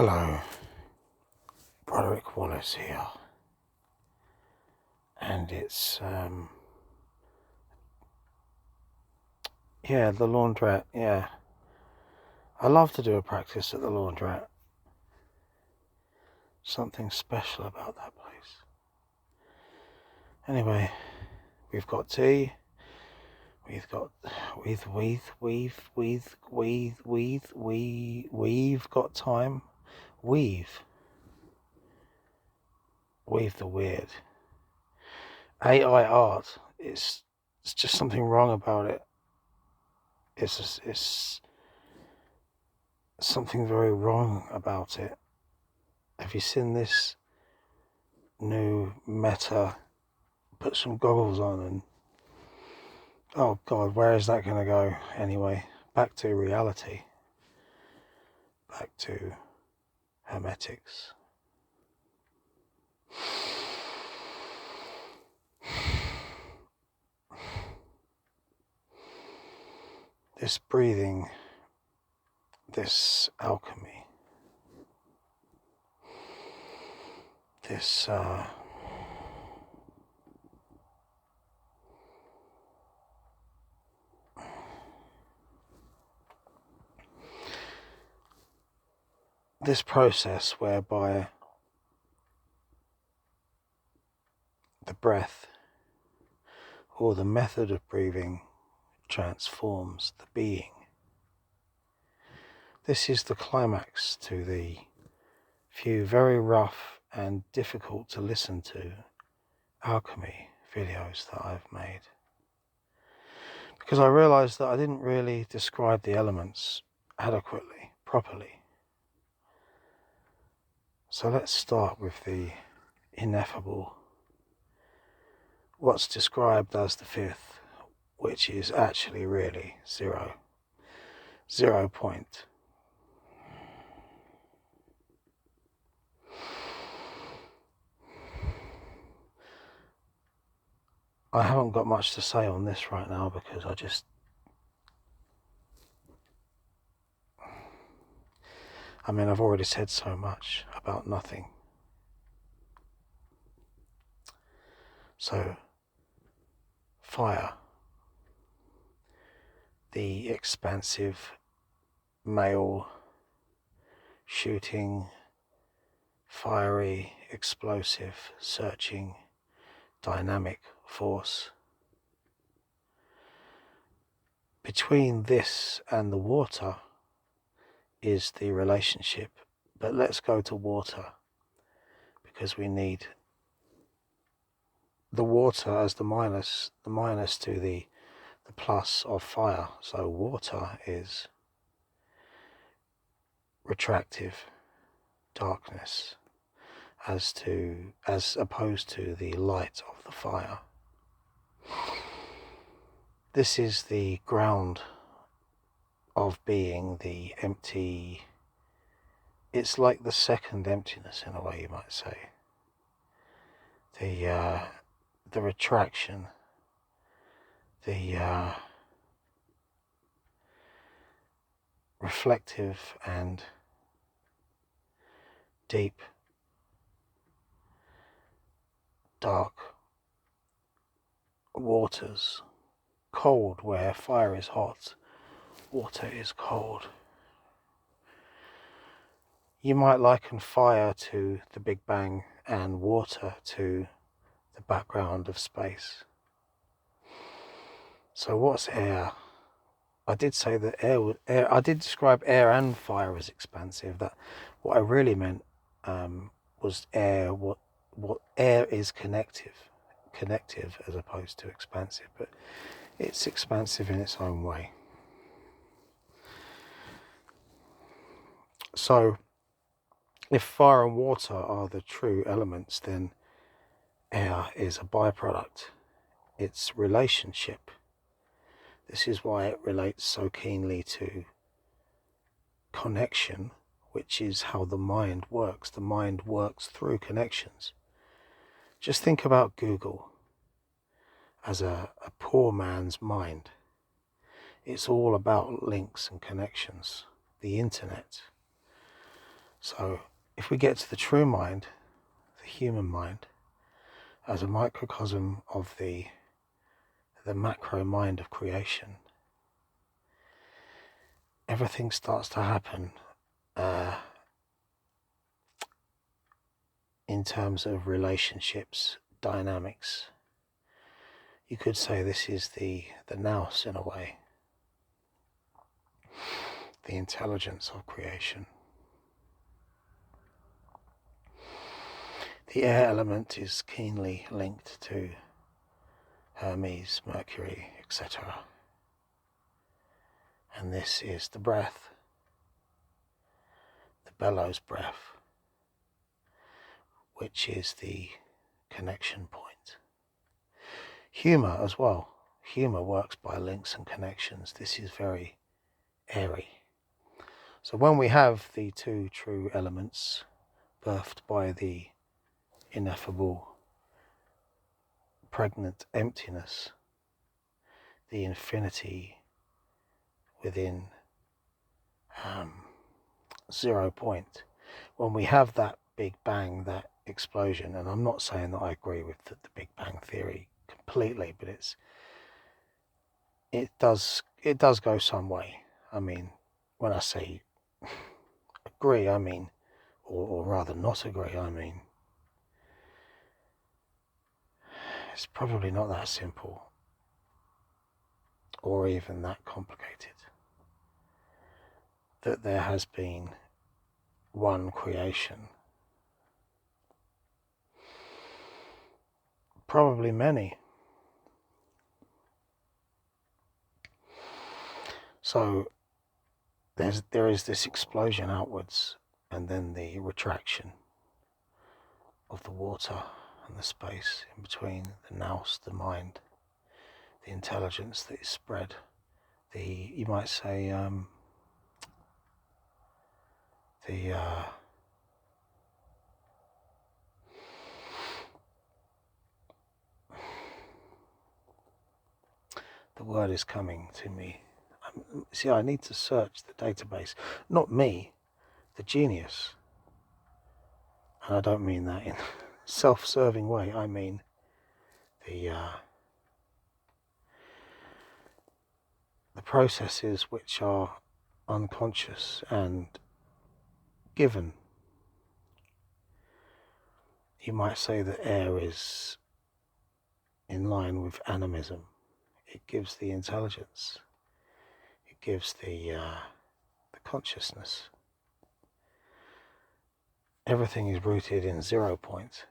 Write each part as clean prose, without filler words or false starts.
Hello, Broderick Wallace here, and it's, the laundrette, I love to do a practice at the laundrette. Something special about that place. Anyway, we've got tea, we've got time, weave the weird. AI art, it's just something wrong about it. It's something very wrong about it. Have you seen this new Meta? Put some goggles on and oh god, where is that going to go? Anyway, back to reality, back to Hermetics. This breathing, this alchemy, this this process whereby the breath or the method of breathing transforms the being. This is the climax to the few very rough and difficult to listen to alchemy videos that I've made, because I realized that I didn't really describe the elements adequately, properly. So let's start with the ineffable, what's described as the fifth, which is actually really 0 point. I haven't got much to say on this right now because I've already said so much about nothing. So, fire, the expansive, male, shooting, fiery, explosive, searching, dynamic force. Between this and the water is the relationship, but let's go to water because we need the water as the minus to the plus of fire. So water is retractive darkness as opposed to the light of the fire. This is the ground of being, the empty. It's like the second emptiness in a way, you might say. The retraction, the reflective and deep, dark waters, cold where fire is hot, water is cold. You might liken fire to the Big Bang and water to the background of space. So what's air? I did say that air. I did describe air and fire as expansive. That what I really meant was air. What air is connective as opposed to expansive, but it's expansive in its own way. So, if fire and water are the true elements, then air is a byproduct. It's relationship. This is why it relates so keenly to connection, which is how the mind works. The mind works through connections. Just think about Google as a poor man's mind. It's all about links and connections. The internet. So if we get to the true mind, the human mind, as a microcosm of the macro mind of creation, everything starts to happen in terms of relationships, dynamics. You could say this is the nous in a way, the intelligence of creation. The air element is keenly linked to Hermes, Mercury, etc. And this is the breath, the bellows breath, which is the connection point. Humour as well. Humour works by links and connections. This is very airy. So when we have the two true elements birthed by the ineffable, pregnant emptiness, the infinity within 0 point, when we have that Big Bang, that explosion, and I'm not saying that I agree with the Big Bang theory completely, but it does go some way. I mean, when I say agree, I mean, or rather not agree, I mean, it's probably not that simple or even that complicated, that there has been one creation, probably many. So there is this explosion outwards, and then the retraction of the water and the space in between, the nous, the mind, the intelligence that is spread, you might say, the word is coming to me. See, I need to search the database. Not me, the genius. And I don't mean that in a self-serving way. I mean the processes which are unconscious and given. You might say that air is in line with animism. It gives the intelligence. It gives the consciousness. Everything is rooted in 0 point,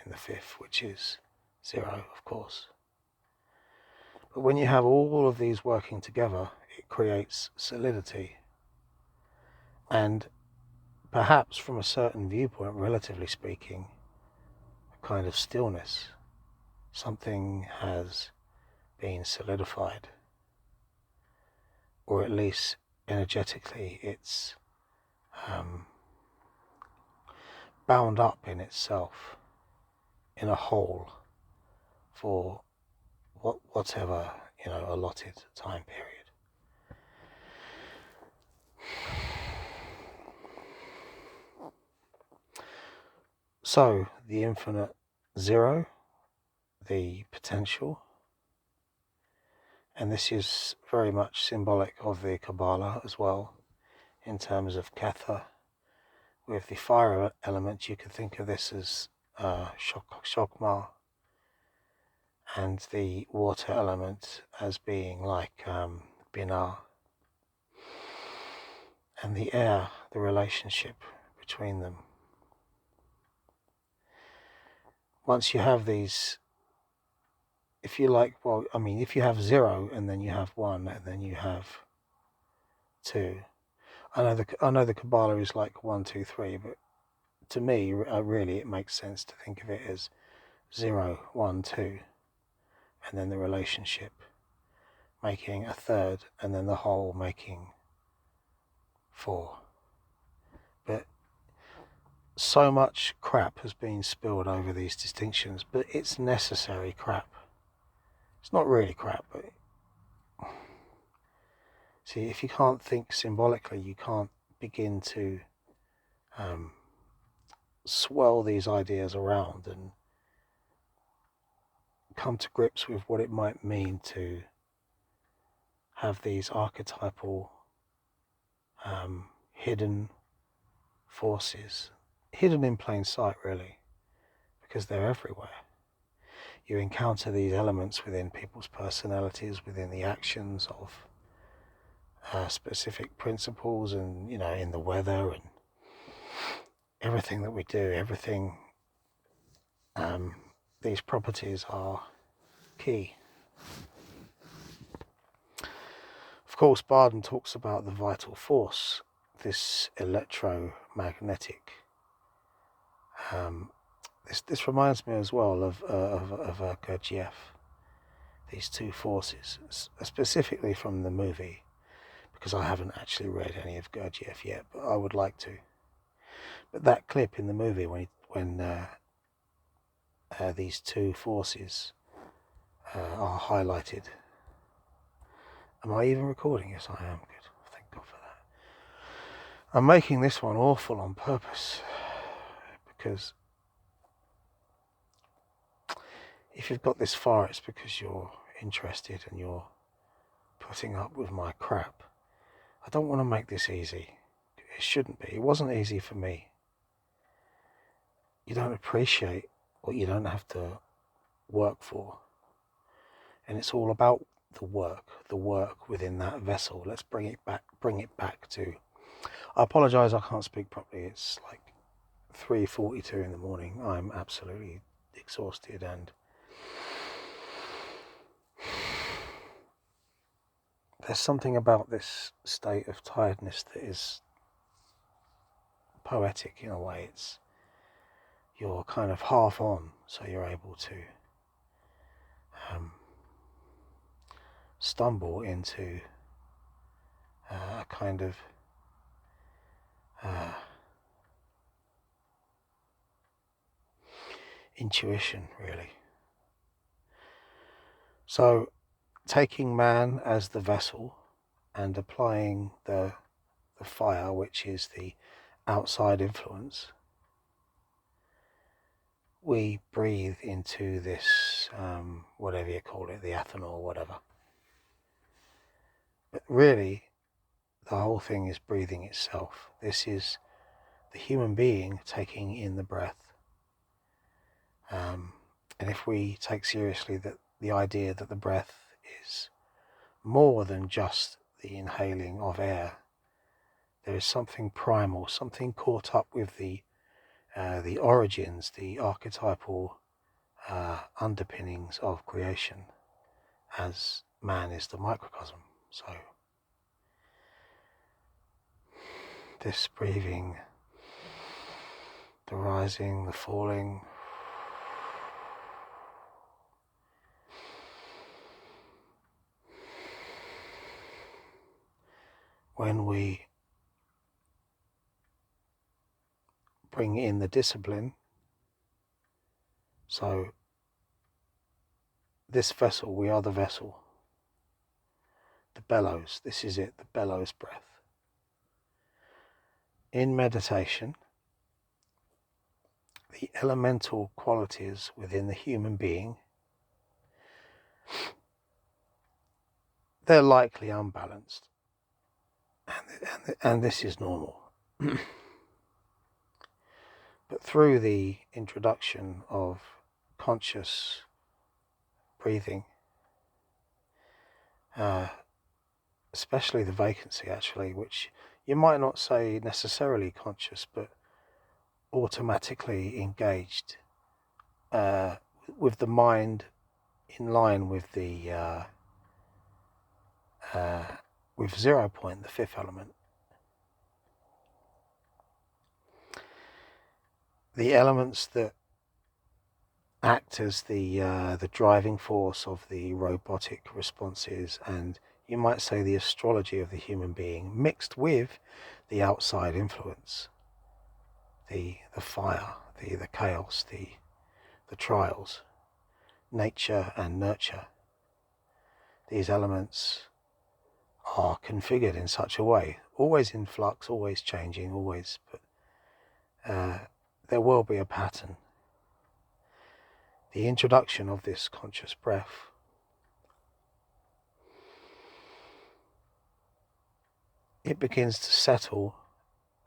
in the fifth, which is 0, of course. But when you have all of these working together, it creates solidity. And perhaps from a certain viewpoint, relatively speaking, a kind of stillness. Something has been solidified, or at least energetically it's bound up in itself in a whole for whatever allotted time period. So the infinite 0, the potential, and this is very much symbolic of the Kabbalah as well, in terms of Kether. With the fire element, you could think of this as Shokma, and the water element as being like Binah, and the air, the relationship between them. Once you have these, if you like, well, I mean, if you have 0 and then you have 1 and then you have 2, I know the Kabbalah is like 1, 2, 3, but to me, really, it makes sense to think of it as 0, 1, 2, and then the relationship making a third, and then the whole making 4. But so much crap has been spilled over these distinctions, but it's necessary crap. It's not really crap, but see, if you can't think symbolically, you can't begin to swirl these ideas around and come to grips with what it might mean to have these archetypal hidden forces, hidden in plain sight really, because they're everywhere. You encounter these elements within people's personalities, within the actions of specific principles, and in the weather and everything that we do, everything. These properties are key. Of course, Bardon talks about the vital force, this electromagnetic. This reminds me as well of Gurdjieff. These two forces, specifically from the movie, because I haven't actually read any of Gurdjieff yet, but I would like to. But that clip in the movie when these two forces are highlighted. Am I even recording? Yes, I am. Good. Thank God for that. I'm making this one awful on purpose, because if you've got this far, it's because you're interested and you're putting up with my crap. I don't want to make this easy. It shouldn't be. It wasn't easy for me. You don't appreciate what you don't have to work for. And it's all about the work within that vessel. Let's bring it back to... I apologise, I can't speak properly. It's like 3:42 in the morning. I'm absolutely exhausted, and there's something about this state of tiredness that is poetic in a way. You're kind of half on, so you're able to stumble into a kind of intuition, really. So taking man as the vessel and applying the fire, which is the outside influence, we breathe into this, whatever you call it, the ethanol, whatever. But really, the whole thing is breathing itself. This is the human being taking in the breath. And if we take seriously the idea that the breath is more than just the inhaling of air, there is something primal, something caught up with the origins, the archetypal underpinnings of creation, as man is the microcosm. So this breathing, the rising, the falling, when we bring in the discipline, so this vessel, we are the vessel, the bellows, this is it, the bellows breath. In meditation, the elemental qualities within the human being, they're likely unbalanced, and this is normal. But through the introduction of conscious breathing, especially the vacancy actually, which you might not say necessarily conscious, but automatically engaged with the mind in line with the with 0 point, the fifth element. The elements that act as the driving force of the robotic responses, and you might say the astrology of the human being, mixed with the outside influence, the fire, the chaos, the trials, nature and nurture. These elements are configured in such a way, always in flux, always changing, always, but there will be a pattern. The introduction of this conscious breath it begins to settle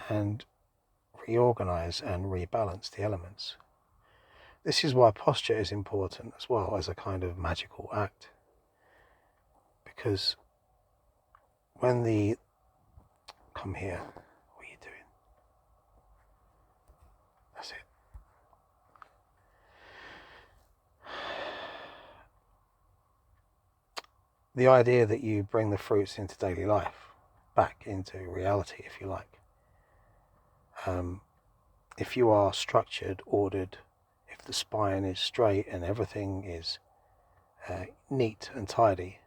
and reorganize and rebalance the elements. This is why posture is important as well as a kind of magical act, because when the come here, what are you doing? That's it. The idea that you bring the fruits into daily life, back into reality, if you like. If you are structured, ordered, if the spine is straight and everything is neat and tidy,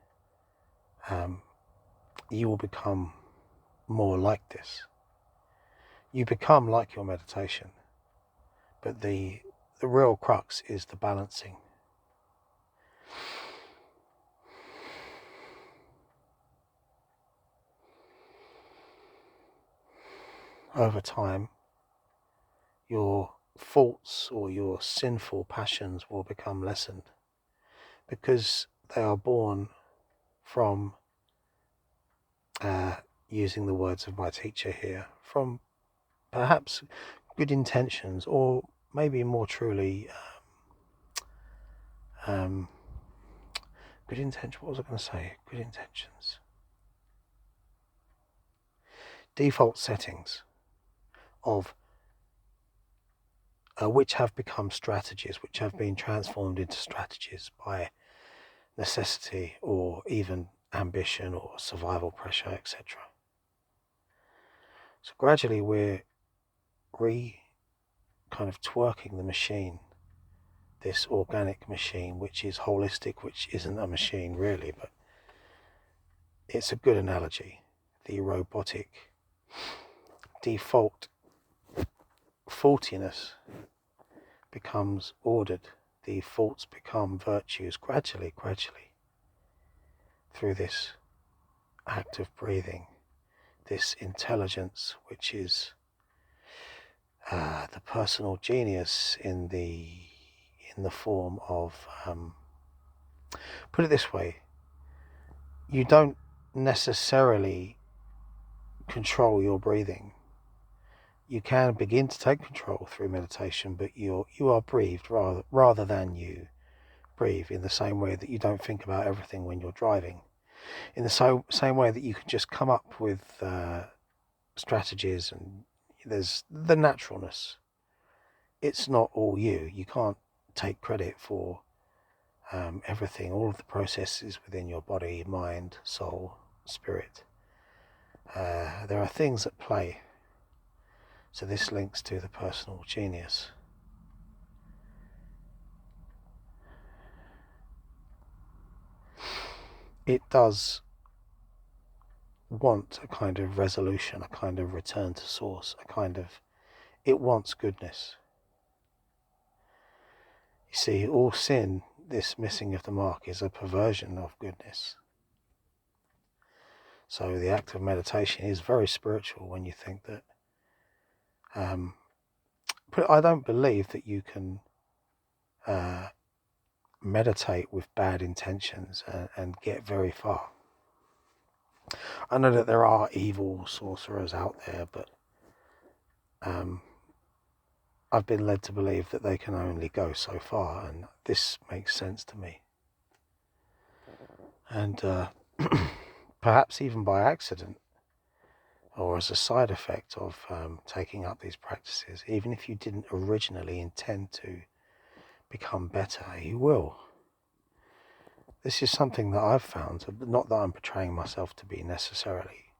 you will become more like this. You become like your meditation, but the real crux is the balancing. Over time, your faults or your sinful passions will become lessened, because they are born from, using the words of my teacher here, from perhaps good intentions, or maybe more truly, good intention. What was I going to say? Good intentions. Default settings of which have become strategies, which have been transformed into strategies by necessity or even ambition or survival pressure, etc. So gradually we're kind of twerking the machine, this organic machine, which is holistic, which isn't a machine really, but it's a good analogy. The robotic default faultiness becomes ordered. The faults become virtues gradually, through this act of breathing, this intelligence, which is the personal genius in the form of, put it this way, you don't necessarily control your breathing. You can begin to take control through meditation, but you are breathed rather than you breathe, in the same way that you don't think about everything when you're driving. In the same way that you can just come up with strategies, and there's the naturalness. It's not all you. You can't take credit for everything, all of the processes within your body, mind, soul, spirit. There are things at play. So this links to the personal genius. It does want a kind of resolution, a kind of return to source, it wants goodness. You see, all sin, this missing of the mark, is a perversion of goodness. So the act of meditation is very spiritual when you think that. But I don't believe that you can meditate with bad intentions and get very far. I know that there are evil sorcerers out there, but I've been led to believe that they can only go so far, and this makes sense to me. And perhaps even by accident, or as a side effect of taking up these practices, even if you didn't originally intend to become better, you will. This is something that I've found, not that I'm portraying myself to be necessarily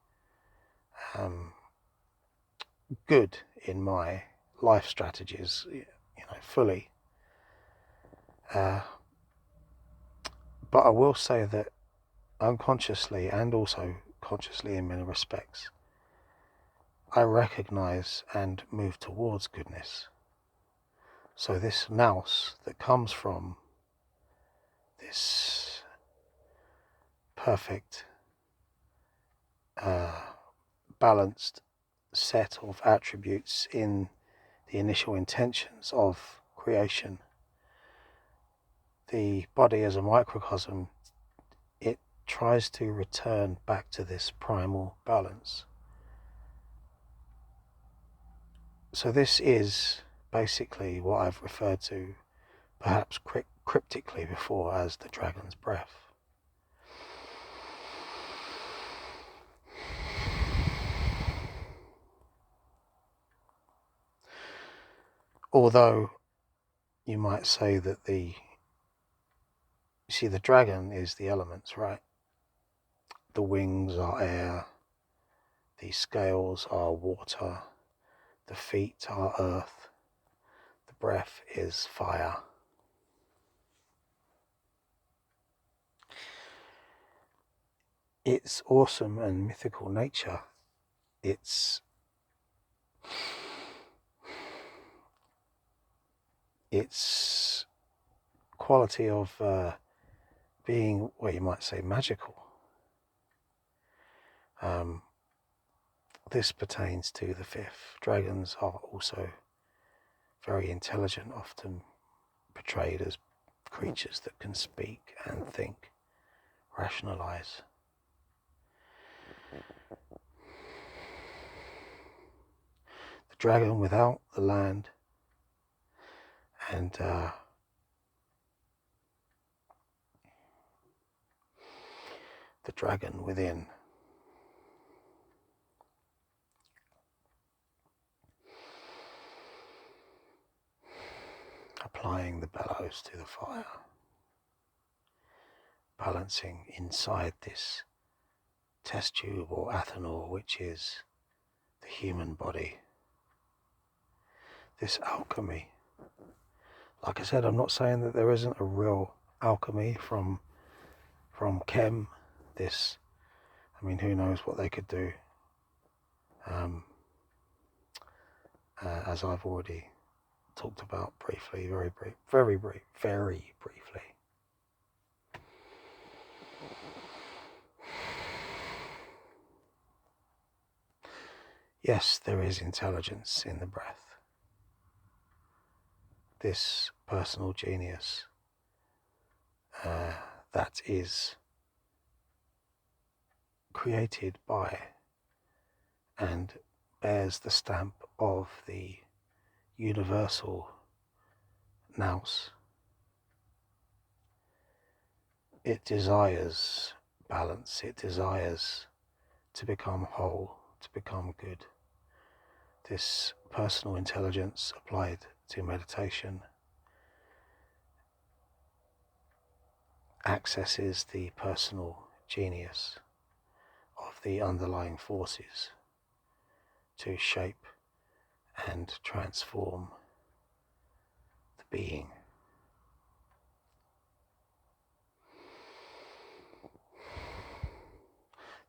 good in my life strategies, fully. But I will say that unconsciously and also consciously in many respects, I recognize and move towards goodness. So this nous that comes from this perfect, balanced set of attributes in the initial intentions of creation. The body as a microcosm, it tries to return back to this primal balance. So this is basically what I've referred to, perhaps cryptically before, as the dragon's breath. Although you might say that the dragon is the elements, right? The wings are air, the scales are water, the feet are earth, the breath is fire. Its awesome and mythical nature, its quality of being, well, you might say, magical. This pertains to the fifth. Dragons are also very intelligent, often portrayed as creatures that can speak and think, rationalize. The dragon without, the land, and the dragon within. Applying the bellows to the fire, balancing inside this test tube or athanor, which is the human body. This alchemy. Like I said, I'm not saying that there isn't a real alchemy from chem. This, I mean, who knows what they could do. As I've already talked about briefly, very briefly. Yes, there is intelligence in the breath. This personal genius that is created by and bears the stamp of the universal nous. It desires balance, it desires to become whole, to become good. This personal intelligence applied to meditation accesses the personal genius of the underlying forces to shape and transform the being.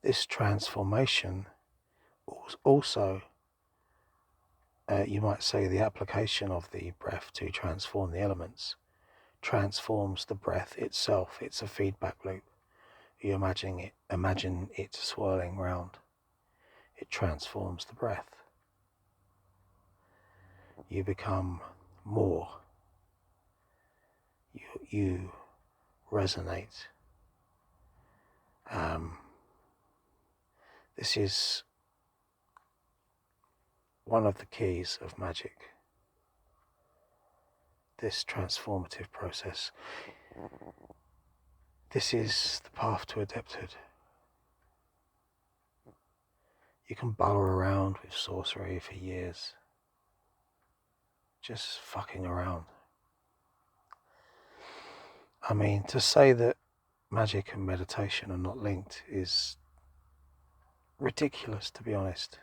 This transformation also, you might say, the application of the breath to transform the elements transforms the breath itself. It's a feedback loop. You imagine it swirling round. It transforms the breath. You become more. You resonate. This is one of the keys of magic. This transformative process. This is the path to adepthood. You can bowl around with sorcery for years, just fucking around. I mean, to say that magic and meditation are not linked is ridiculous, to be honest.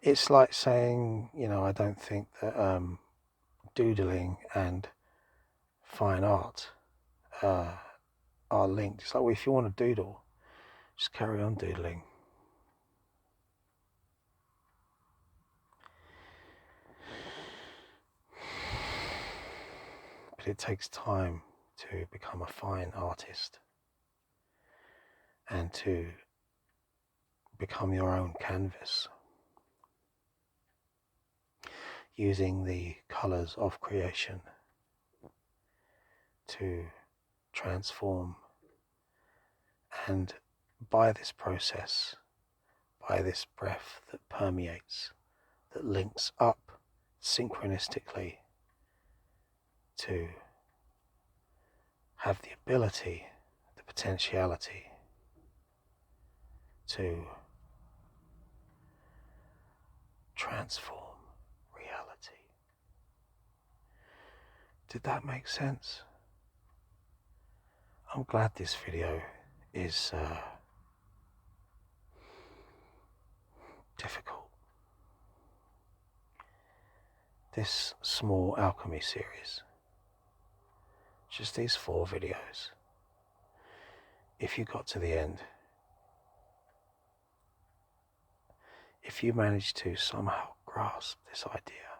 It's like saying, I don't think that doodling and fine art are linked. It's like, well, if you want to doodle, just carry on doodling. But it takes time to become a fine artist and to become your own canvas. using the colours of creation to transform. And by this process, by this breath that permeates, that links up synchronistically to have the ability, the potentiality to transform reality. Did that make sense? I'm glad this video is difficult. This small alchemy series, just these 4 videos, if you got to the end, if you manage to somehow grasp this idea,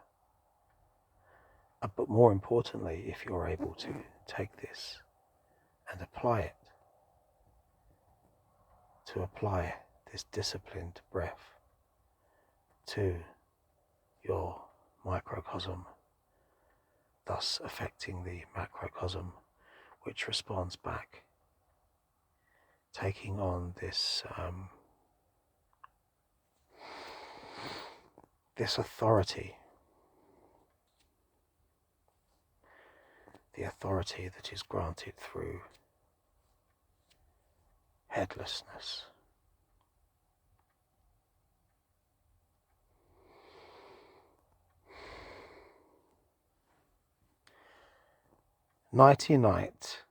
but more importantly, if you're able to take this and apply it, to apply this disciplined breath to your microcosm, thus affecting the macrocosm, which responds back, taking on this this authority, the authority that is granted through headlessness. Nighty night.